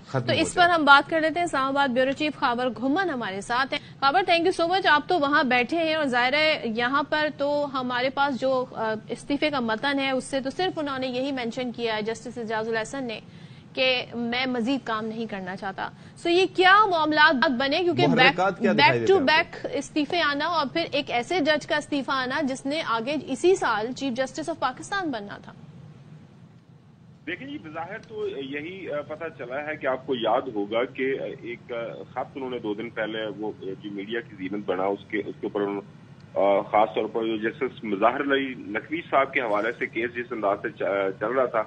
تو اس پر ہم بات کر لیتے ہیں. اسلام آباد بیورو چیف خاور گھمن ہمارے ساتھ ہیں. خاور، تھینک یو سو مچ. آپ تو وہاں بیٹھے ہیں اور ظاہر ہے یہاں پر تو ہمارے پاس جو استعفے کا متن ہے اس سے تو صرف انہوں نے یہی مینشن کیا ہے جسٹس اعجاز الحسن نے کہ میں مزید کام نہیں کرنا چاہتا. سو یہ کیا معاملات بنے، کیونکہ بیک ٹو بیک استعفے آنا اور پھر ایک ایسے جج کا استعفی آنا جس نے آگے اسی سال چیف جسٹس آف پاکستان بننا تھا. دیکھیں جی، بظاہر تو یہی پتہ چلا ہے کہ آپ کو یاد ہوگا کہ ایک خط انہوں نے 2 دن پہلے وہ جو میڈیا کی زینت بنا اس کے اوپر خاص طور پر جو جسٹس مظاہر علی نقوی صاحب کے حوالے سے کیس جس انداز سے چل رہا تھا،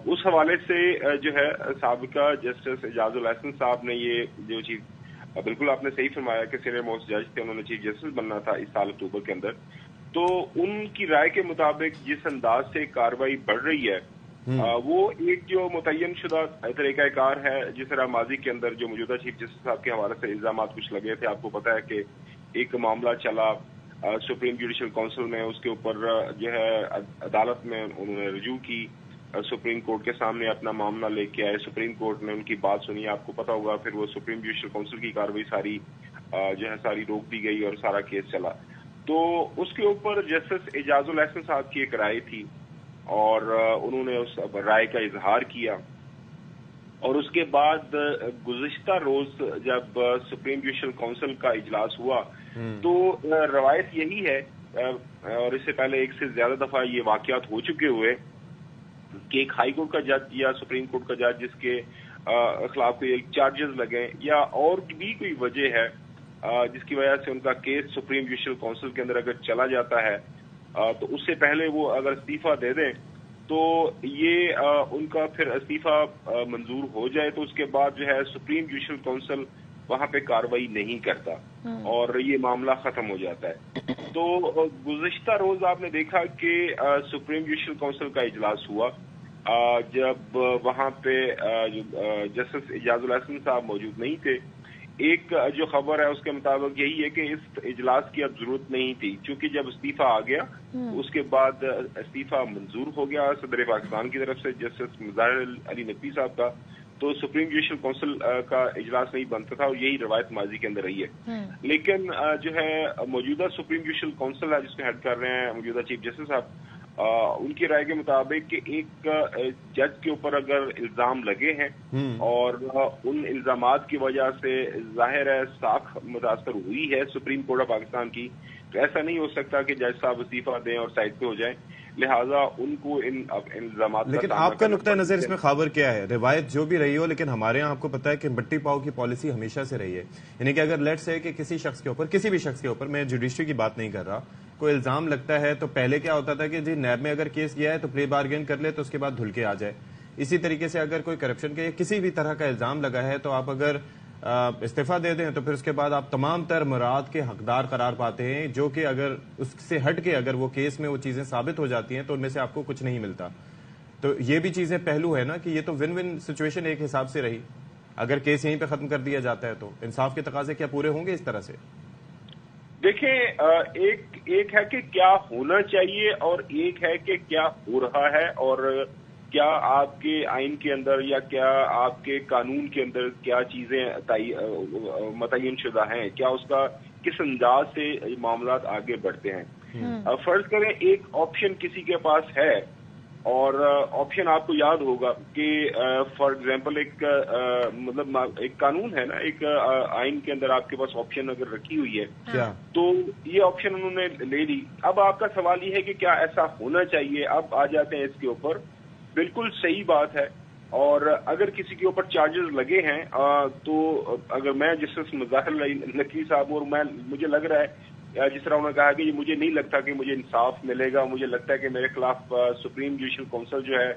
اس حوالے سے جو ہے سابقہ جسٹس اعجاز الحسن صاحب نے یہ جو چیز، بالکل آپ نے صحیح فرمایا کہ سینئر موسٹ جج تھے، انہوں نے چیف جسٹس بننا تھا اس سال اکتوبر کے اندر. تو ان کی رائے کے مطابق جس انداز سے کارروائی بڑھ رہی ہے وہ ایک جو متعین شدہ طریقہ کار ہے. جس طرح ماضی کے اندر جو موجودہ چیف جسٹس صاحب کے حوالے سے الزامات کچھ لگے تھے، آپ کو پتا ہے کہ ایک معاملہ چلا سپریم جوڈیشل کونسل میں، اس کے اوپر جو ہے عدالت میں انہوں نے رجوع کی، سپریم کورٹ کے سامنے اپنا معاملہ لے کے آئے، سپریم کورٹ نے ان کی بات سنی. آپ کو پتا ہوگا پھر وہ سپریم جوڈیشل کونسل کی کارروائی ساری جو ہے ساری روک دی گئی اور سارا کیس چلا. تو اس کے اوپر جسٹس اعجاز الحسن صاحب کی ایک رائے تھی اور انہوں نے اس رائے کا اظہار کیا. اور اس کے بعد گزشتہ روز جب سپریم جوڈیشل کونسل کا اجلاس ہوا تو روایت یہی ہے، اور اس سے پہلے ایک سے زیادہ دفعہ یہ واقعات ہو چکے ہوئے، کہ ایک ہائی کورٹ کا جج یا سپریم کورٹ کا جج جس کے خلاف کوئی چارجز لگیں یا اور بھی کوئی وجہ ہے جس کی وجہ سے ان کا کیس سپریم جوڈیشل کونسل کے اندر اگر چلا جاتا ہے تو اس سے پہلے وہ اگر استعفیٰ دے دیں تو یہ ان کا پھر استعفیٰ منظور ہو جائے تو اس کے بعد جو ہے سپریم جوڈیشل کونسل وہاں پہ کارروائی نہیں کرتا اور یہ معاملہ ختم ہو جاتا ہے. تو گزشتہ روز آپ نے دیکھا کہ سپریم جوڈیشل کونسل کا اجلاس ہوا جب وہاں پہ جسٹس اعجاز الحسن صاحب موجود نہیں تھے. ایک جو خبر ہے اس کے مطابق یہی ہے کہ اس اجلاس کی اب ضرورت نہیں تھی، چونکہ جب استعفیٰ آ گیا اس کے بعد استعفیٰ منظور ہو گیا صدر پاکستان کی طرف سے جسٹس مظاہر علی نقوی صاحب کا، تو سپریم جوڈیشل کونسل کا اجلاس نہیں بنتا تھا اور یہی روایت ماضی کے اندر رہی ہے. لیکن جو ہے موجودہ سپریم جوڈیشل کونسل ہے جس کو ہیڈ کر رہے ہیں موجودہ چیف جسٹس صاحب، ان کی رائے کے مطابق کہ ایک جج کے اوپر اگر الزام لگے ہیں اور ان الزامات کی وجہ سے ظاہر ہے ساکھ متاثر ہوئی ہے سپریم کورٹ آف پاکستان کی، تو ایسا نہیں ہو سکتا کہ جج صاحب استعفیٰ دیں اور سائڈ پہ ہو جائیں، لہٰذا ان کو ان الزامات. لیکن آپ کا نقطہ نظر اس میں خبر کیا ہے؟ روایت جو بھی رہی ہو، لیکن ہمارے یہاں آپ کو پتا ہے کہ مٹی پاؤ کی پالیسی ہمیشہ سے رہی ہے. یعنی کہ اگر لیٹس سے کہ کسی شخص کے اوپر، کسی بھی شخص کے اوپر، میں جوڈیشری کی بات نہیں کر رہا، کوئی الزام لگتا ہے تو پہلے کیا ہوتا تھا کہ جی نیب میں اگر کیس گیا ہے تو پلے بارگین کر لے تو اس کے بعد دھل کے آ جائے. اسی طریقے سے اگر کوئی کرپشن کے کسی بھی طرح کا الزام لگا ہے تو آپ اگر استعفیٰ دے دیں تو پھر اس کے بعد آپ تمام تر مراد کے حقدار قرار پاتے ہیں، جو کہ اگر اس سے ہٹ کے اگر وہ کیس میں وہ چیزیں ثابت ہو جاتی ہیں تو ان میں سے آپ کو کچھ نہیں ملتا. تو یہ بھی چیزیں پہلو ہے نا کہ یہ تو ون ون سچویشن ایک حساب سے رہی. اگر کیس یہیں پہ ختم کر دیا جاتا ہے تو انصاف کے تقاضے کیا پورے ہوں گے اس طرح سے؟ دیکھیں، ایک ہے کہ کیا ہونا چاہیے اور ایک ہے کہ کیا ہو رہا ہے، اور کیا آپ کے آئین کے اندر یا کیا آپ کے قانون کے اندر کیا چیزیں متعین شدہ ہیں، کیا اس کا کس انداز سے معاملات آگے بڑھتے ہیں. فرض کریں ایک آپشن کسی کے پاس ہے اور آپشن آپ کو یاد ہوگا کہ فار ایگزامپل ایک مطلب ایک قانون ہے نا، ایک آئین کے اندر آپ کے پاس آپشن اگر رکھی ہوئی ہے تو یہ آپشن انہوں نے لے لی. اب آپ کا سوال یہ ہے کہ کیا ایسا ہونا چاہیے. اب آ جاتے ہیں اس کے اوپر. بالکل صحیح بات ہے، اور اگر کسی کے اوپر چارجز لگے ہیں تو اگر میں جسٹس مظاہر نقوی صاحب اور مجھے لگ رہا ہے جس طرح انہوں نے کہا کہ مجھے نہیں لگتا کہ مجھے انصاف ملے گا، مجھے لگتا ہے کہ میرے خلاف سپریم جوڈیشل کونسل جو ہے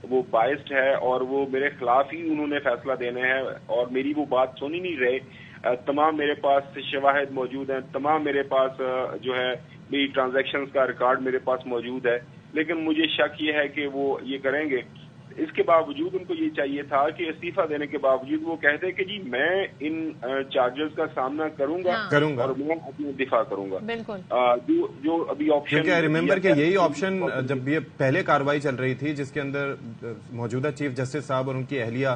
وہ بائسڈ ہے اور وہ میرے خلاف ہی انہوں نے فیصلہ دینا ہے اور میری وہ بات سنی نہیں رہے. تمام میرے پاس شواہد موجود ہیں، تمام میرے پاس جو ہے میری ٹرانزیکشنز کا ریکارڈ میرے پاس موجود ہے، لیکن مجھے شک یہ ہے کہ وہ یہ کریں گے. اس کے باوجود ان کو یہ چاہیے تھا کہ استعفیٰ دینے کے باوجود وہ کہتے کہ جی میں ان چارجز کا سامنا کروں گا اور میں اپنا دفاع کروں گا. بالکل جو ابھی آپشن، کیونکہ آئی ریممبر کہ یہی آپشن جب یہ پہلے کارروائی چل رہی تھی جس کے اندر موجودہ چیف جسٹس صاحب اور ان کی اہلیہ